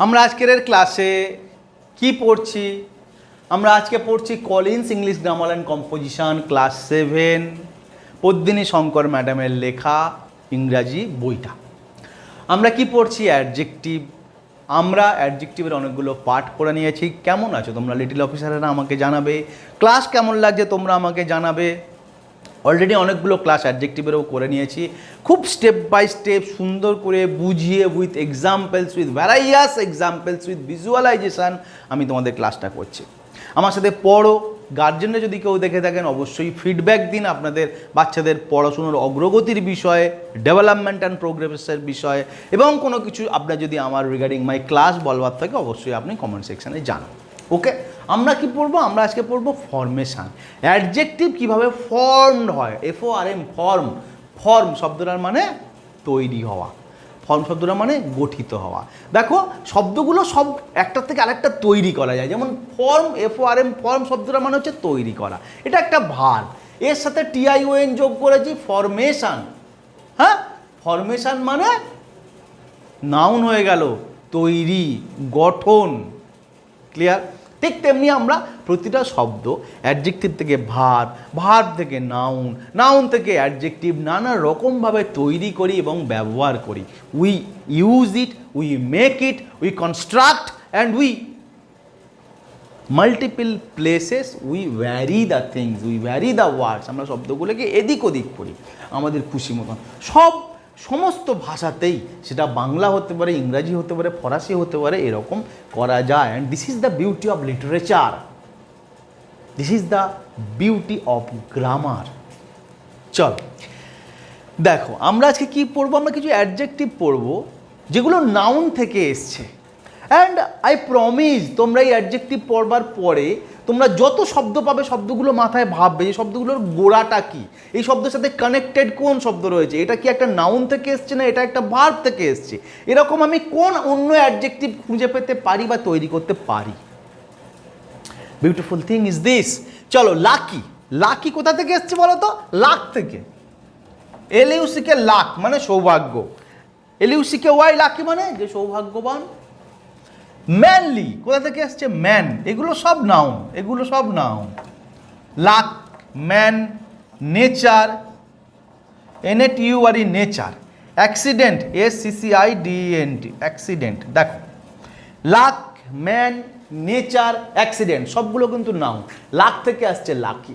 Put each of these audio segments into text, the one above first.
আমরা আজকের ক্লাসে কি পড়ছি? আমরা আজকে পড়ছি Collins English grammar and composition class 7 Padmini Shankar ম্যাডামের লেখা ইংরাজি বইটা। আমরা কি পড়ছি? অ্যাডজেক্টিভ। আমরা অ্যাডজেক্টিভের অনেকগুলো পার্ট করে নিয়েছি। কেমন আছো তোমরা লিটল অফিসারেরা? আমাকে জানাবে। ক্লাস কেমন লাগছে তোমরা আমাকে জানাবে। অলরেডি অনেকগুলো ক্লাস অ্যাডজেক্টিভেরও করে নিয়েছি, খুব স্টেপ বাই স্টেপ সুন্দর করে বুঝিয়ে with examples, with various examples, with visualization আমি তোমাদের ক্লাসটা করছি। আমার সাথে পড়ো। গার্জেনরা যদি কেউ দেখে থাকেন অবশ্যই ফিডব্যাক দিন আপনাদের বাচ্চাদের পড়াশুনোর অগ্রগতির বিষয়ে, ডেভেলপমেন্ট অ্যান্ড প্রোগ্রেসের বিষয়ে, এবং কোনো কিছু আপনার যদি আমার রিগার্ডিং মাই ক্লাস বলবার থাকে অবশ্যই আপনি কমেন্ট সেকশানে জানান। ওকে, আমরা কি পড়বো? আমরা আজকে পড়বো ফর্মেশান। অ্যাডজেক্টিভ কিভাবে ফর্মড হয়। FORM, form. ফর্ম শব্দটার মানে তৈরি হওয়া, ফর্ম শব্দটার মানে গঠিত হওয়া। দেখো শব্দগুলো সব একটার থেকে আরেকটা তৈরি করা যায়। যেমন ফর্ম, FORM, ফর্ম শব্দটার মানে হচ্ছে তৈরি করা, এটা একটা ভার্ব। এর সাথে TION যোগ করেছি ফরমেশান। হ্যাঁ, ফরমেশান মানে নাউন হয়ে গেল, তৈরি, গঠন। ক্লিয়ার? ঠিক তেমনি আমরা প্রতিটা শব্দ অ্যাডজেক্টিভ থেকে ভার্ব, ভার্ব থেকে নাউন, নাউন থেকে অ্যাডজেক্টিভ নানা রকমভাবে তৈরি করি এবং ব্যবহার করি। We use it, we make it, we construct and we multiple places we vary the things, we vary the words. আমরা শব্দগুলোকে এদিক ওদিক করি আমাদের খুশি মতন। সমস্ত ভাষাতেই, সেটা বাংলা হতে পারে, ইংরাজি হতে পারে, ফরাসি হতে পারে, এরকম করা যায়। And this is the beauty of literature, this is the beauty of grammar. চল দেখো আমরা আজকে কি পড়বো। আমরা কিছু অ্যাডজেক্টিভ পড়বো যেগুলো নাউন থেকে এসছে। অ্যান্ড আই প্রমিস তোমরা এই অ্যাডজেক্টিভ পড়বার পরে তোমরা যত শব্দ পাবে শব্দগুলো মাথায় ভাববে যে শব্দগুলোর গোড়াটা কি, এই শব্দের সাথে কানেক্টেড কোন শব্দ রয়েছে, এটা কি একটা নাউন থেকে এসছে না এটা একটা ভার্ব থেকে এসছে, এরকম আমি কোন অন্য অ্যাডজেক্টিভ খুঁজে পেতে পারি বা তৈরি করতে পারি। Beautiful thing is this. চলো, লাকি। লাকি কোথা থেকে এসছে বলো তো? লাক থেকে। LUCK লাক মানে সৌভাগ্য, LUCK লাকি মানে যে সৌভাগ্যবান। ম্যানলি কোথা থেকে এসছে? ম্যান। এগুলো সব নাউন, এগুলো সব noun. Lakh, man, nature, NATURE nature. Accident, ACCIDENT accident. দেখো লাক, ম্যান, নেচার, অ্যাক্সিডেন্ট সবগুলো কিন্তু নাউন। লাক থেকে আসছে লাকি,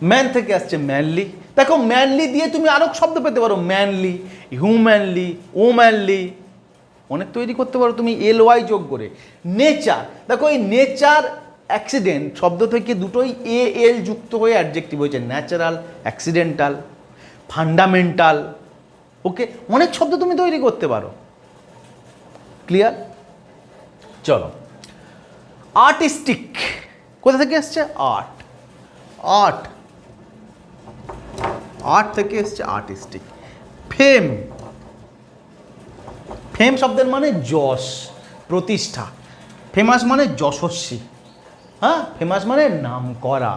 ম্যান থেকে আসছে ম্যানলি। দেখো ম্যানলি দিয়ে তুমি আরো শব্দ পেতে পারো, ম্যানলি, হিউম্যানলি, ওম্যানলি, অনেক তৈরি করতে পারো তুমি LY যোগ করে। নেচার, দেখো এই নেচার অ্যাক্সিডেন্ট শব্দ থেকে দুটোই AL যুক্ত হয়ে অ্যাডজেক্টিভ হয়েছে, ন্যাচারাল, অ্যাক্সিডেন্টাল, ফান্ডামেন্টাল। ওকে, অনেক শব্দ তুমি তৈরি করতে পারো। ক্লিয়ার? চলো, আর্টিস্টিক কোথা থেকে এসছে? আর্ট। আর্ট, আর্ট থেকে এসছে আর্টিস্টিক। ফেম, ফেম শব্দের মানে যশ, প্রতিষ্ঠা। ফেমাস মানে যশস্বী। হ্যাঁ, ফেমাস মানে নাম করা।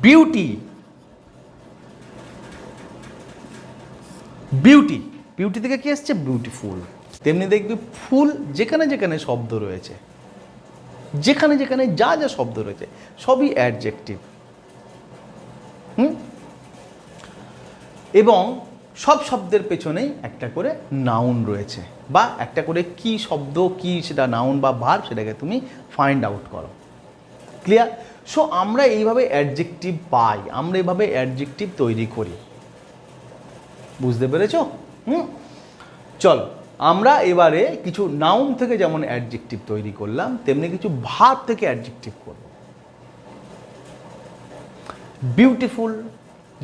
বিউটি, বিউটি, বিউটি থেকে কি এসছে? বিউটিফুল। তেমনি দেখবি ফুল, যেখানে যেখানে শব্দ রয়েছে, যেখানে যেখানে যা যা শব্দ রয়েছে সবই অ্যাডজেক্টিভ। এবং সব শব্দের পেছনেই একটা করে নাউন রয়েছে, বা একটা করে কি শব্দ, কি সেটা নাউন বা ভার্ব, সেটাকে তুমি ফাইন্ড আউট করো। ক্লিয়ার? সো আমরা এইভাবে অ্যাডজেক্টিভ পাই, আমরা এইভাবে অ্যাডজেক্টিভ তৈরি করি। বুঝতে পেরেছো? চল আমরা এবারে কিছু নাউন থেকে যেমন অ্যাডজেক্টিভ তৈরি করলাম, তেমনি কিছু ভার্ব থেকে অ্যাডজেক্টিভ করব। বিউটিফুল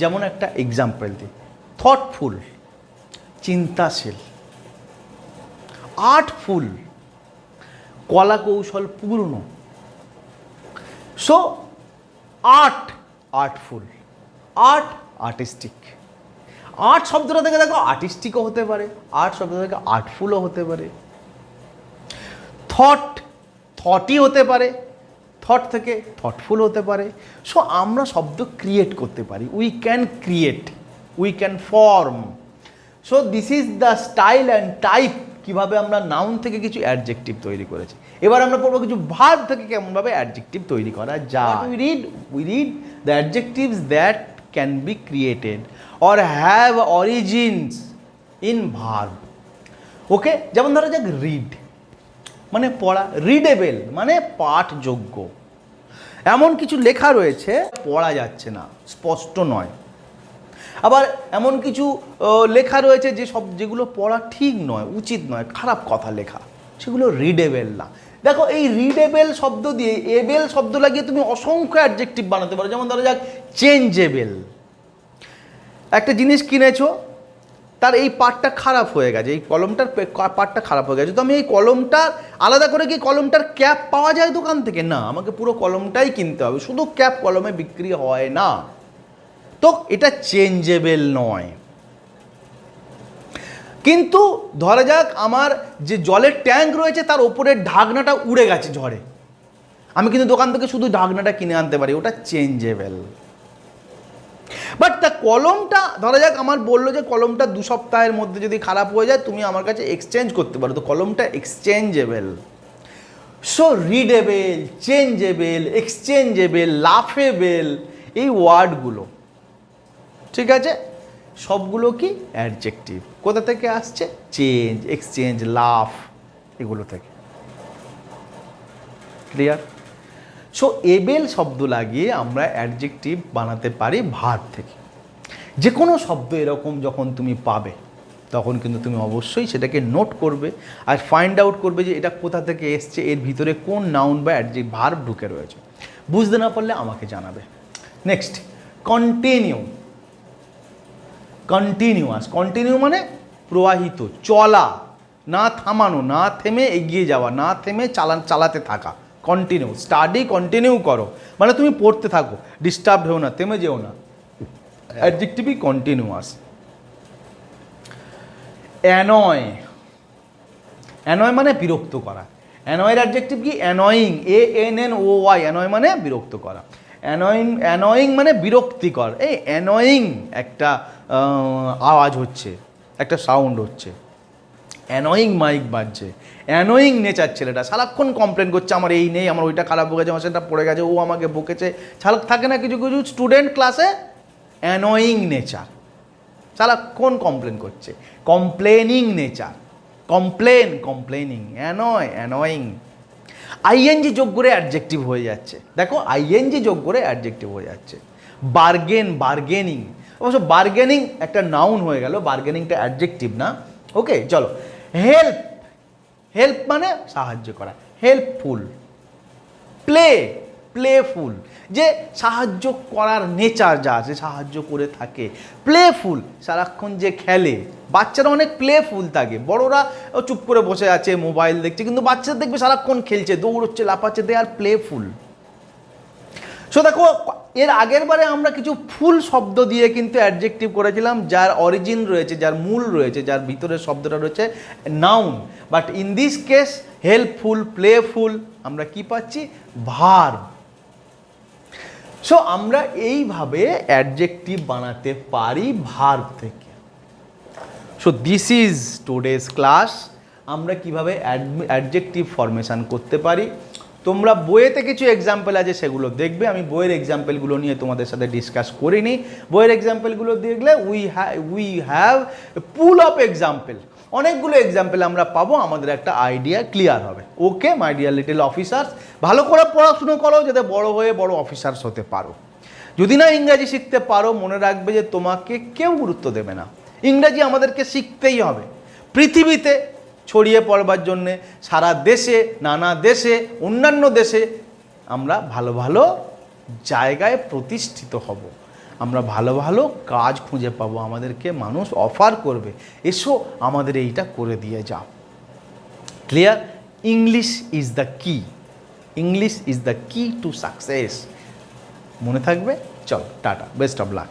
যেমন একটা এক্সাম্পল দিই, থটফুল চিন্তাশীল, আর্টফুল কলা কৌশল পূর্ণ। So art, artful, art, artistic. Art শব্দটা থেকে দেখো আর্টিস্টিকও হতে পারে, আর্ট শব্দটা থেকে আর্টফুলও হতে পারে। থট, থটই হতে পারে, থট থেকে থটফুল হতে পারে। সো আমরা শব্দ ক্রিয়েট করতে পারি, we can create, we can form. So this is the style and type কিভাবে আমরা নাউন থেকে কিছু অ্যাডজেক্টিভ তৈরি করেছি। এবার আমরা পড়বো কিছু ভার্ব থেকে কেমনভাবে অ্যাডজেক্টিভ তৈরি করা যায়। We read the adjectives that can be created or have origins in verb. Okay, যেমন ধরা যাক রিড মানে পড়া, রিডেবল মানে পাঠযোগ্য। এমন কিছু লেখা রয়েছে পড়া যাচ্ছে না, স্পষ্ট নয়। আবার এমন কিছু লেখা রয়েছে যেগুলো পড়া ঠিক নয়, উচিত নয়, খারাপ কথা লেখা, সেগুলো রিডেবল না। দেখো এই রিডেবল শব্দ দিয়ে এবেল শব্দ লাগিয়ে তুমি অসংখ্য অ্যাডজেক্টিভ বানাতে পারো। যেমন ধরা যাক চেঞ্জেবল। একটা জিনিস কিনেছো, তার এই পার্টটা খারাপ হয়ে গেছে, এই কলমটার পার্টটা খারাপ হয়ে গেছে, তো আমি এই কলমটার আলাদা করে কি কলমটার ক্যাপ পাওয়া যায় দোকান থেকে? না, আমাকে পুরো কলমটাই কিনতে হবে, শুধু ক্যাপ কলমে বিক্রি হয় না, তো এটা চেঞ্জেবল নয়। কিন্তু ধরা যাক আমার যে জলের ট্যাঙ্ক রয়েছে তার ওপরের ঢাকনাটা উড়ে গেছে ঝড়ে, আমি কিন্তু দোকান থেকে শুধু ঢাকনাটা কিনে আনতে পারি, ওটা চেঞ্জেবল। বাট তা কলমটা ধরা যাক আমার বললো যে কলমটা 2 সপ্তাহের মধ্যে যদি খারাপ হয়ে যায় তুমি আমার কাছে এক্সচেঞ্জ করতে পারো, তো কলমটা এক্সচেঞ্জেবল। সো রিডেবল, চেঞ্জেবল, এক্সচেঞ্জেবল, লাফেবল, এই ওয়ার্ডগুলো ঠিক আছে, সবগুলো কি অ্যাডজেক্টিভ। কোথা থেকে আসছে? চেঞ্জ, এক্সচেঞ্জ, লাফ, এগুলো থেকে। ক্লিয়ার? সো এবেল শব্দ লাগিয়ে আমরা অ্যাডজেক্টিভ বানাতে পারি ভার্ব থেকে। যে কোনো শব্দ এরকম যখন তুমি পাবে তখন কিন্তু তুমি অবশ্যই সেটাকে নোট করবে আর ফাইন্ড আউট করবে যে এটা কোথা থেকে এসছে, এর ভিতরে কোন নাউন বা অ্যাডজেক্টিভ ভার্ব ঢুকে রয়েছে। বুঝতে না পারলে আমাকে জানাবে। Next, continue. কন্টিনিউয়াস, কন্টিনিউ মানে প্রবাহিত, চলা, না থামানো, না থেমে এগিয়ে যাওয়া, না থেমে চালাতে থাকা। কন্টিনিউ, স্টাডি কন্টিনিউ করো মানে তুমি পড়তে থাকো, ডিস্টার্ব হও না, থেমে যেও না, অ্যাডজেক্টিভই কন্টিনিউয়াস। অ্যানয়, অ্যানয় মানে বিরক্ত করা। অ্যানয়ের অ্যাডজেক্টিভ কি? অ্যানয়িং, ANNOY, অ্যানয় মানে বিরক্ত করা। অ্যানয়িং মানে বিরক্তিকর। এই অ্যানয়িং একটা আওয়াজ হচ্ছে, একটা সাউন্ড হচ্ছে, অ্যানয়িং মাইক বাজছে, অ্যানয়িং নেচার ছেলেটা, সারাক্ষণ কমপ্লেন করছে আমার এই নেই, আমার ওইটা খারাপ হয়ে গেছে, আমার সেটা পড়ে গেছে, ও আমাকে বকেছে। থাকে না কিছু কিছু স্টুডেন্ট ক্লাসে, অ্যানয়িং নেচার, সারাক্ষণ কমপ্লেন করছে, complaining nature, complaining, annoying. ING যোগ করে অ্যাডজেক্টিভ হয়ে যাচ্ছে, দেখো আইএনজি যোগ করে অ্যাডজেক্টিভ হয়ে যাচ্ছে। বার্গেনিং, অবশ্য বার্গেনিং একটা নাউন হয়ে গেল, বার্গেনিংটা অ্যাডজেক্টিভ না। ওকে চলো, হেল্প মানে সাহায্য করা, হেল্পফুল। প্লেফুল, যে সাহায্য করার নেচার যা আছে, সাহায্য করে থাকে। প্লেফুল, সারাক্ষণ যে খেলে, বাচ্চারা অনেক প্লেফুল থাকে, বড়রা চুপ করে বসে আছে মোবাইল দেখছে, কিন্তু বাচ্চারা দেখবে সারাক্ষণ খেলছে, দৌড়চ্ছে, লাফাচ্ছে, দে আর প্লেফুল। সো দেখো এর আগের বারে আমরা কিছু ফুল শব্দ দিয়ে কিন্তু অ্যাডজেক্টিভ করেছিলাম, যার অরিজিন রয়েছে, যার মূল রয়েছে, যার ভিতরে শব্দটা রয়েছে noun. But in this case helpful, playful, আমরা কি পাচ্ছি? ভার্ব। সো আমরা এইভাবে অ্যাডজেক্টিভ বানাতে পারি ভার্ব থেকে। So this is today's class. আমরা কিভাবে অ্যাডজেক্টিভ ফরমেশন করতে পারি, তোমরা বইয়েতে কিছু এক্সাম্পল আছে সেগুলো দেখবে, আমি বইয়ের এক্সাম্পলগুলো নিয়ে তোমাদের সাথে ডিসকাস করিনি। বইয়ের এক্সাম্পলগুলো দেখলে we have pool of example, অনেকগুলো এক্সাম্পল আমরা পাবো, আমাদের একটা আইডিয়া ক্লিয়ার হবে। ওকে মাই ডিয়ার লিটল অফিসার্স, ভালো করে পড়াশুনো করো যাতে বড় হয়ে বড় অফিসার্স হতে পারো। যদি না ইংরাজি শিখতে পারো, মনে রাখবে যে তোমাকে কেউ গুরুত্ব দেবে না, ইংরাজি আমাদেরকে শিখতেই হবে। পৃথিবীতে ছড়িয়ে পড়বার জন্যে সারা দেশে, নানা দেশে, অন্যান্য দেশে আমরা ভালো ভালো জায়গায় প্রতিষ্ঠিত হব, আমরা ভালো ভালো কাজ খুঁজে পাবো, আমাদেরকে মানুষ অফার করবে, এসো আমাদের এইটা করে দিয়ে যাও। ক্লিয়ার? ইংলিশ ইজ দ্য কি, ইংলিশ ইজ দ্য কি টু সাকসেস। মনে থাকবে? চলো টাটা, বেস্ট অফ লাক।